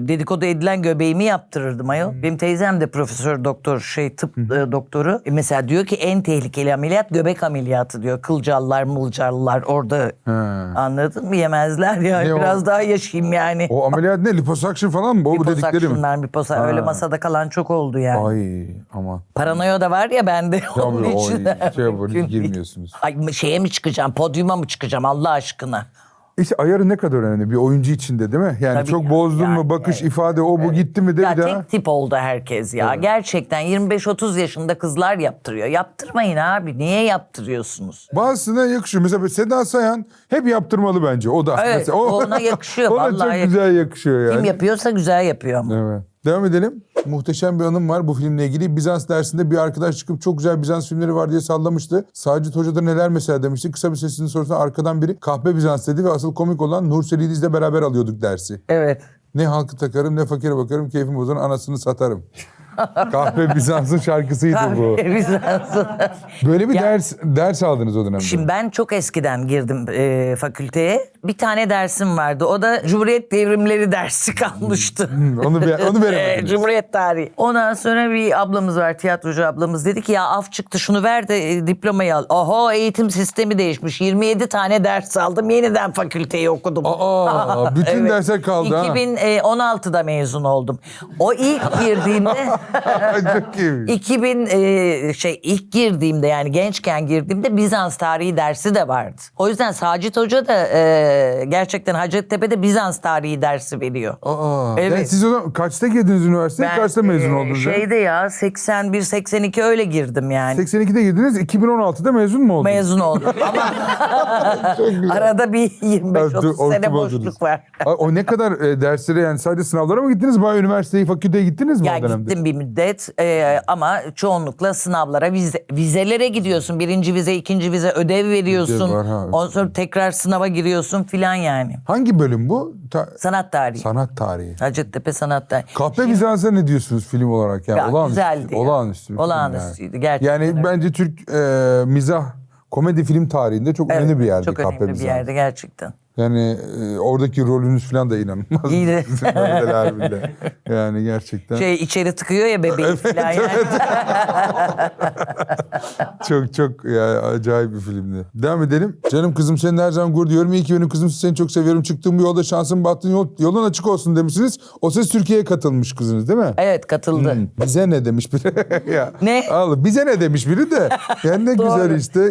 dedikodu edilen göbeğimi yaptırırdım ayol. Benim teyzem de profesör doktor tıp doktoru. Mesela diyor ki en tehlikeli ameliyat göbek ameliyatı diyor. Kılcallar mılcallar orada anladın mı yemezler ya. Ne o? Biraz daha yaşayayım yani. O ameliyat ne? Liposuction falan mı? Bu dedikleri mi? Liposuction'lar, öyle masada kalan çok oldu yani. Ay aman. Paranoya da var ya bende. Onun Tabii o için şey yapın, mümkün değil. girmiyorsunuz. Ay şeye mi çıkacağım? Podyuma mı çıkacağım Allah aşkına? İşte ayarı ne kadar önemli bir oyuncu için de değil mi? Yani Tabii çok ya, bozdun yani, mu bakış, evet. ifade o bu gitti mi de Ya bir daha. tek tip oldu herkes ya. Gerçekten 25-30 yaşında kızlar yaptırıyor. Yaptırmayın abi. Niye yaptırıyorsunuz? Bazısına yakışıyor. Mesela Seda Sayan hep yaptırmalı bence. O da. Evet, Mesela ona yakışıyor, Ona vallahi çok güzel yakışıyor yani. Kim yapıyorsa güzel yapıyor ama. Evet. Devam edelim. Muhteşem bir anım var bu filmle ilgili. Bizans dersinde bir arkadaş çıkıp çok güzel Bizans filmleri var diye sallamıştı. Sacit Hoca da neler mesela demişti. Kısa bir sesini sorusuna arkadan biri kahpe Bizans dedi ve asıl komik olan Nursel İdiz'le beraber alıyorduk dersi. Evet. Ne halkı takarım ne fakire bakarım keyfim bozan anasını satarım. Kahpe Bizans'ın şarkısıydı bu. Bizans'ın. Böyle bir Ya- ders aldınız o dönemde. Şimdi ben çok eskiden girdim fakülteye. Bir tane dersim vardı. O da Cumhuriyet Devrimleri dersi kalmıştı. onu veremediniz. Cumhuriyet tarihi. Ondan sonra bir ablamız var, tiyatrocu ablamız. Dedi ki ya af çıktı şunu ver de diplomayı al. Oho eğitim sistemi değişmiş. 27 tane ders aldım. Yeniden fakülteyi okudum. Aa, bütün Evet. dersler kaldı ha. 2016'da mezun oldum. O ilk girdiğimde Çok iyiymiş. ilk girdiğimde yani gençken girdiğimde Bizans tarihi dersi de vardı. O yüzden Sacit Hoca da gerçekten Hacettepe'de Bizans tarihi dersi veriyor. Aa, Evet. yani siz o zaman kaçta girdiniz üniversiteye? Kaçta mezun oldunuz? ya? Şeyde ya 81-82 öyle girdim yani. 82'de girdiniz, 2016'da mezun mu oldunuz? Mezun oldum ama arada bir 25-30 sene bozdunuz. boşluk var. O ne kadar derslere yani sadece sınavlara mı gittiniz? Bayağı üniversiteye, fakülteye gittiniz mi Ya o dönemde? gittim bir müddet ama çoğunlukla sınavlara, vizelere gidiyorsun. Birinci vize, ikinci vize ödev veriyorsun. Ödev var, ha. Ondan sonra tekrar sınava giriyorsun filan yani. Hangi bölüm bu? Sanat tarihi. Sanat tarihi. Hacettepe Sanat Tarihi. Kahpe Bizans'a ne diyorsunuz film olarak? Yani Ya, olağanüstü, güzeldi ya. olağanüstü bir film Olağanüstüydü, gerçekten Yani öyle. bence Türk mizah, komedi film tarihinde çok önemli bir yerde Çok Kahpe önemli bir Bizans. yerde gerçekten. Yani oradaki rolünüz falan da inanılmaz. İyiydi. Sizin roldeler bile. Yani gerçekten. İçeri tıkıyor ya bebeği filan yani. Çok ya, acayip bir filmdi. Devam edelim. Canım kızım senin her zaman gurur diyorum. İyi ki benim kızım seni çok seviyorum. Çıktığım bu yolda şansım battın yolun açık olsun demişsiniz. O ses Türkiye'ye katılmış kızınız değil mi? Evet katıldı. Bize ne demiş biri? ya, Ne? Allah, bize ne demiş biri de. Yani ne güzel işte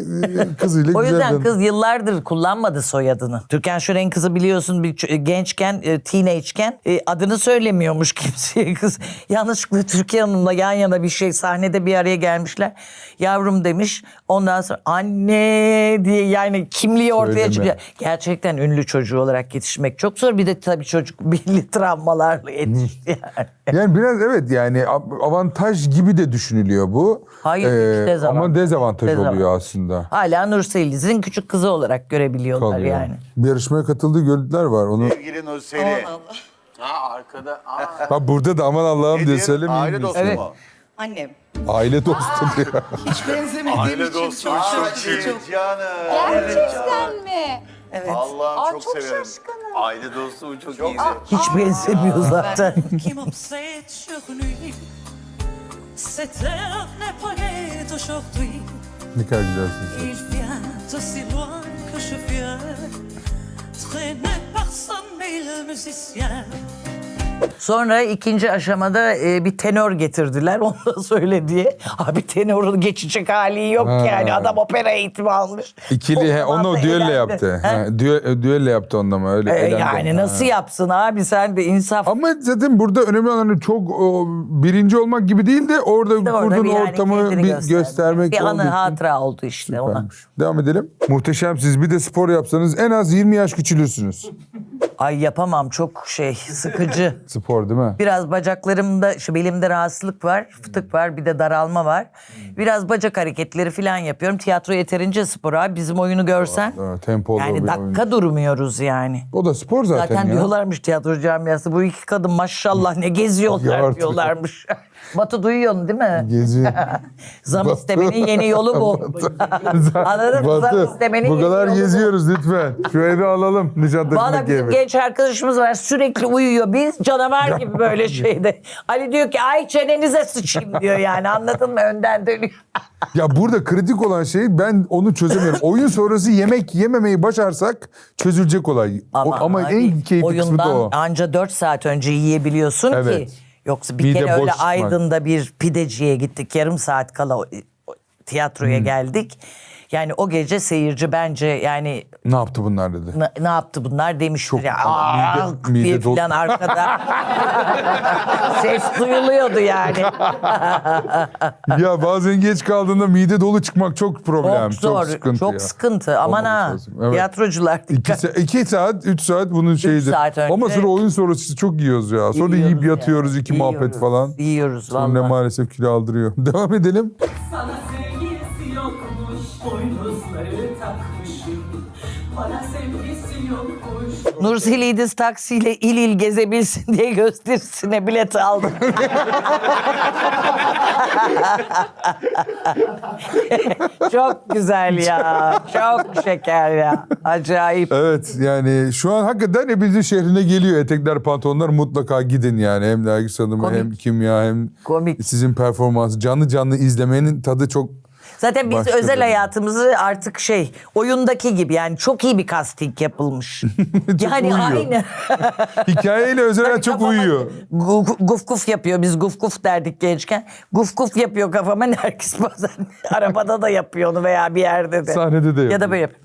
kızıyla O güzel. yüzden kız yıllardır kullanmadı soyadını. Türkan Şoray'ın kızı biliyorsun gençken, teenage'ken adını söylemiyormuş kimseye kız. Yanlışlıkla Türkan Hanım'la yan yana bir sahnede bir araya gelmişler. Yavrum demiş. Ondan sonra anne diye yani kimliği ortaya Söyleme. çıkıyor. Gerçekten ünlü çocuğu olarak yetişmek çok zor. Bir de tabii çocuk belli travmalarla yetişti yani. Yani biraz evet yani avantaj gibi de düşünülüyor bu. Hayır, hiç dezavantaj. Ama dezavantaj oluyor aslında. Hala Nursel İliz'in küçük kızı olarak görebiliyorlar Kalıyor. yani. Bir yarışmaya katıldığı görüntüler var. Onu Sevgili Nurseli, Ha arkada. Aa. Bak burada da aman Allah'ım diye Nedir? söylemeyeyim. Aile mi? dostu Evet. mu? Annem. Aile dostu diyor. Hiç benzemediğim Aile için dostu. çok Çok şaşırdım. canım. Gerçekten mi? Evet. Allah'ım çok, çok severim. şaşkınım. Aile dostu bu çok iyiydi. Hiç benzemiyor zaten. qui m'obsède sur lui. Cette heure n'est pas née d'aujourd'hui. Ne kadar güzelsin Il vient aussi loin que je viens, traîné par cent mille musiciens. Sonra ikinci aşamada bir tenor getirdiler. Onu da söyle diye. Abi tenorun geçecek hali yok Ha. yani. Adam opera eğitimi almış. İkili O onu zaman da düello elendi. yaptı. Ha? Ha, düello yaptı onunla mı öyle? elendi. Yani nasıl yapsın abi, sen de insaf. Ama zaten burada önemli olan çok birinci olmak gibi değil de orada Bir de orada kurduğun bir yani ortamı kendini bir göstermek Bir anı olduğu için hatıra oldu işte ona. süpermiş. Devam edelim. Muhteşemsiniz. Bir de spor yapsanız en az 20 yaş küçülürsünüz. Ay yapamam, çok sıkıcı. Spor değil mi? Biraz bacaklarımda, şu belimde rahatsızlık var, fıtık var, bir de daralma var. Biraz bacak hareketleri falan yapıyorum. Tiyatro yeterince spor abi. Bizim oyunu görsen. Evet, tempolu Yani bir dakika oyun. durmuyoruz yani. O da spor zaten, Zaten ya. diyorlarmış tiyatro camiası, bu iki kadın maşallah ne geziyorlar Ya artık. diyorlarmış. Batu duyuyorsun değil mi? Geziyor. Zam Batu. istemenin yeni yolu bu. Anladın mı? Zam Batı, istemenin bu yeni kadar yolu bu. geziyoruz lütfen. Şu evi alalım. Valla Nişantaşı'ndaki bizim evi. genç arkadaşımız var, sürekli uyuyor. Biz canavar gibi böyle şeyde. Ali diyor ki ay çenenize sıçayım diyor yani, anladın mı? Önden dönüyor. Ya burada kritik olan şey, ben onu çözemiyorum. Oyun sonrası yemek yememeyi başarsak çözülecek olay. Ama abi, en keyifli kısmı da o. oyundan anca 4 saat önce yiyebiliyorsun Evet. ki. Yoksa bir Mide kere boş öyle çıkmak. Aydın'da bir pideciye gittik. Yarım saat kala tiyatroya geldik. Yani o gece seyirci bence yani Ne yaptı bunlar dedi. ne yaptı bunlar demiştir. Çok- Ya, mide diye dolu- filan arkada. Ses duyuluyordu yani. Ya bazen geç kaldığında mide dolu çıkmak çok problem. Çok zor, sıkıntı çok ya. sıkıntı. Aman Olmaması ha. lazım. Evet. Tiyatrocular dikkat. 2 saat, 3 saat bunun şeyidir. saat önce- Ama sonra oyun sonrası çok yiyoruz ya. Sonra Yiyoruz yiyip ya. yatıyoruz, iki muhabbet Yiyoruz, falan. Yiyoruz Sonra vallahi. maalesef kilo aldırıyor. Devam edelim. Sana sevgilisi yokmuş, boynuzları takmışım. Bana sevgisi yokmuş. Nursel İdiz taksiyle il il gezebilsin diye gösterisine bilet aldım. Çok güzel ya. Çok şeker ya. Acayip. Evet yani şu an hakikaten hepinizin şehrine geliyor etekler, pantolonlar, mutlaka gidin yani. Hem Nergis Hanım'ı Komik. hem Kimya hem Komik. sizin performansı. Canlı canlı izlemenin tadı çok Zaten biz başka özel bir- hayatımızı artık oyundaki gibi yani çok iyi bir casting yapılmış. Yani uyuyor. aynı. hikayeyle özel hayat çok Kafama uyuyor. Guf guf yapıyor. Biz guf guf derdik gençken. Guf guf yapıyor kafama. Nergis bazen arabada da yapıyor onu veya bir yerde de. Sahnede de Ya yapıyor. da böyle yapıyor.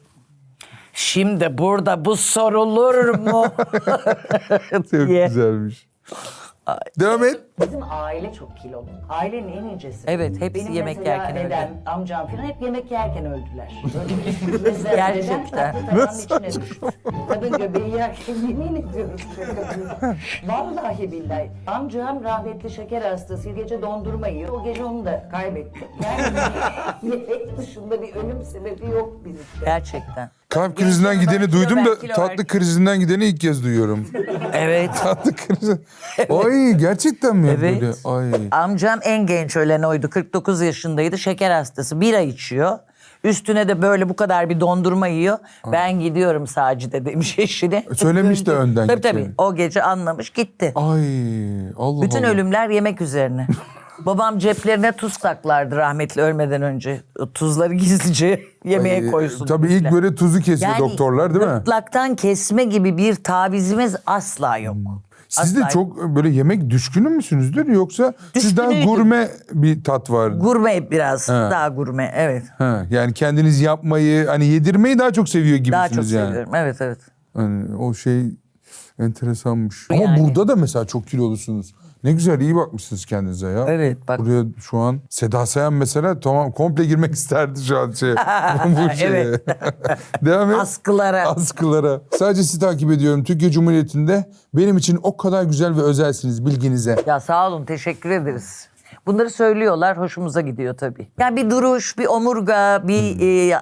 Şimdi burada bu sorulur mu? Çok diye. güzelmiş. Devam et. Bizim aile çok kilolu. Ailenin en incesi. Evet, hepsi Benim yemek mesela yerken öldü. dedem, amcam falan hep yemek yerken öldüler. Gerçekten. Nasıl? Kadın göbeği yerken yemin ediyorum. Vallahi billahi. Amcam rahmetli şeker hastası, gece dondurma yiyor. O gece onu da kaybettim. Yani yemek dışında bir ölüm sebebi yok bizde. Gerçekten. Kalp krizinden gideni duydum da kilo tatlı ver. krizinden gideni ilk kez duyuyorum. Evet. Tatlı krizi. Ay gerçekten mi? Evet. Böyle? Ay. Amcam en genç ölen oydu. 49 yaşındaydı. Şeker hastası. Bira içiyor. Üstüne de böyle bu kadar bir dondurma yiyor. Ben gidiyorum Sacide demiş eşine. Söylemiş de önden Tabii gideceğini. tabii. O gece anlamış gitti. Ay Allah Bütün Allah. ölümler yemek üzerine. Babam ceplerine tuz saklardı rahmetli ölmeden önce. O tuzları gizlice yemeğe Ay, koysun. Tabii ilk böyle tuzu kesiyor doktorlar değil mi? Gırtlaktan kesme gibi bir tavizimiz asla yok. Siz de asla çok böyle yemek düşkünü müsünüzdür yoksa sizden Düşkünüydüm. gurme bir tat var? Gurme biraz. He. Daha gurme evet. Ha, yani kendiniz yapmayı, hani yedirmeyi daha çok seviyor gibisiniz Daha çok yani. seviyorum. Evet evet. Hani o şey enteresanmış. Ama Yani. burada da mesela çok kilolusunuz. Ne güzel, iyi bakmışsınız kendinize ya. Evet, bak. Buraya şu an Seda Sayan mesela tamam komple girmek isterdi şu an bu şeye. Evet. Devam et. Askılara. Askılara. Sadece sizi takip ediyorum. Türkiye Cumhuriyeti'nde benim için o kadar güzel ve özelsiniz bilginize. Ya sağ olun, teşekkür ederiz. Bunları söylüyorlar, hoşumuza gidiyor tabii. Yani bir duruş, bir omurga, bir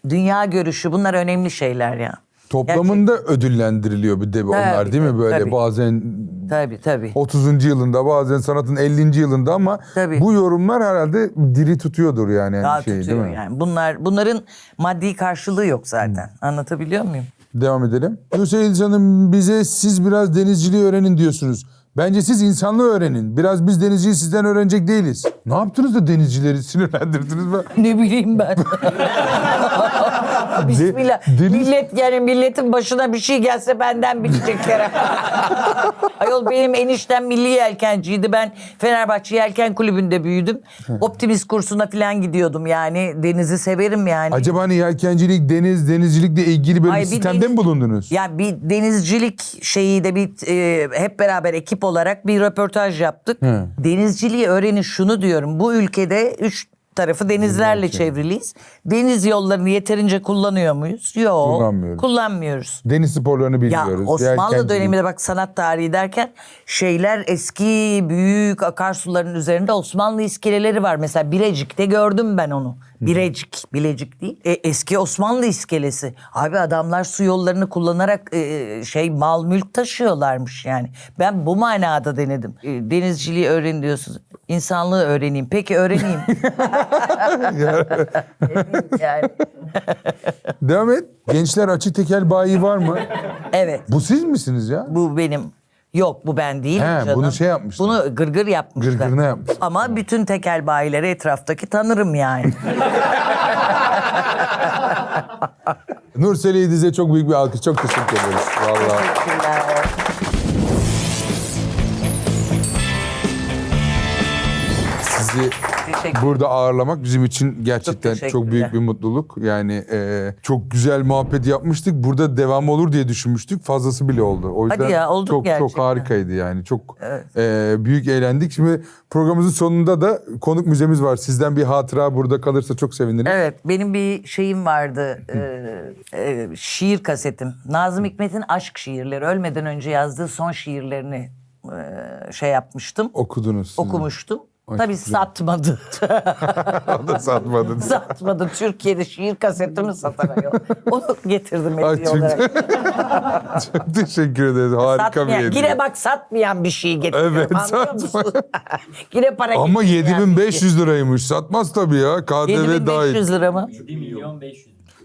dünya görüşü, bunlar önemli şeyler ya. Toplamında ödüllendiriliyor bir de onlar Tabii, değil mi böyle tabii. bazen Tabii. 30. yılında bazen sanatın 50. yılında ama Tabii. bu yorumlar herhalde diri tutuyordur yani Daha şey tutuyor değil mi? yani. Bunların maddi karşılığı yok zaten. Anlatabiliyor muyum? Devam edelim. Nursel Hanım bize siz biraz denizciliği öğrenin diyorsunuz. Bence siz insanlığı öğrenin. Biraz biz denizciliği sizden öğrenecek değiliz. Ne yaptınız da denizcileri sinirlendirdiniz mi? Ne bileyim ben. Bismillah. Milletin başına bir şey gelse benden bilecekler. Ayol benim eniştem milli yelkenciydi. Ben Fenerbahçe Yelken Kulübü'nde büyüdüm. Optimist kursuna falan gidiyordum yani. Denizi severim yani. Acaba hani yelkencilik, denizcilikle ilgili böyle Ay, bir bir sistemde mi bulundunuz? Ya bir denizcilik şeyi de hep beraber ekip olarak bir röportaj yaptık. Hı. Denizciliği öğrenin şunu diyorum. Bu ülkede 3 tarafı denizlerle çevriliyiz. Deniz yollarını yeterince kullanıyor muyuz? Yok. Kullanmıyoruz. Deniz sporlarını Ya bilmiyoruz. Osmanlı Yelkencilik. döneminde bak sanat tarihi derken şeyler eski büyük akarsuların üzerinde Osmanlı iskeleleri var. Mesela Bilecik'te gördüm ben onu. Bilecik değil. Eski Osmanlı iskelesi. Abi adamlar su yollarını kullanarak mal mülk taşıyorlarmış yani. Ben bu manada denedim. Denizciliği öğren diyorsunuz. İnsanlığı öğreneyim. Peki öğreneyim. yani. Devam et. Gençler açık tekel bayi var mı? Evet. Bu siz misiniz ya? Bu benim. Yok bu ben değilim He, canım. bunu şey yapmışlar. Bunu gırgır yapmışlar. Gırgırına yapmışlar. Ama bütün tekel bayileri etraftaki tanırım yani. Nursel İdiz'e çok büyük bir alkış. Çok teşekkür ederiz. Vallahi. Teşekkürler. Sizi Teşekkür. burada ağırlamak bizim için gerçekten Çok çok büyük bir mutluluk. Yani çok güzel muhabbet yapmıştık. Burada devam olur diye düşünmüştük. Fazlası bile oldu. O yüzden Hadi ya, oldu çok gerçekten. harikaydı yani. Çok büyük eğlendik. Şimdi programımızın sonunda da konuk müzemiz var. Sizden bir hatıra burada kalırsa çok seviniriz. Evet benim bir şeyim vardı. Şiir kasetim. Nazım Hikmet'in aşk şiirleri. Ölmeden önce yazdığı son şiirlerini yapmıştım. Okudunuz. Okumuştum. Ay, Tabii güzel. satmadı. O da satmadın. Satmadı. Türkiye'de şiir kasetimi satan ayol. Onu getirdim Ay, hediye çok, olarak. çok teşekkür ederiz. Harika bir hediye. Yine bak satmayan bir şey getiriyorum. Evet, anlıyor musun? Yine para Ama getirmeyen bir şey. 7500 liraymış. Satmaz tabii ya. KDV dahil. 7500 lira mı?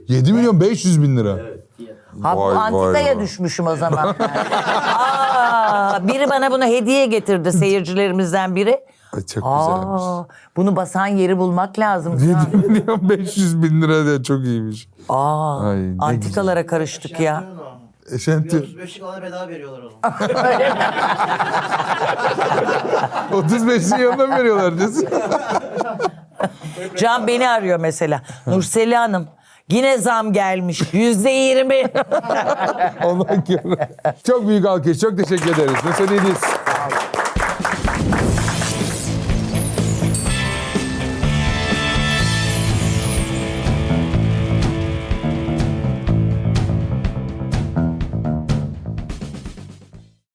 7 milyon 500 bin lira. Ha bu Vay, antikaya vay. düşmüşüm o zaman. Biri bana bunu hediye getirdi seyircilerimizden biri. Ay, çok güzelmiş. Bunu basan yeri bulmak lazım. 7 milyon 500 bin lira da çok iyiymiş. Ay, ne Antikalara karıştık ya. Eşenti. 35'lik alana bedava veriyorlar onu. 35'in yanına mı veriyorlar diyorsun? Can beni arıyor mesela. Nurseli Hanım yine zam gelmiş. %20. Ondan sonra. Çok büyük alkış. Çok teşekkür ederiz. Nursel İdiz.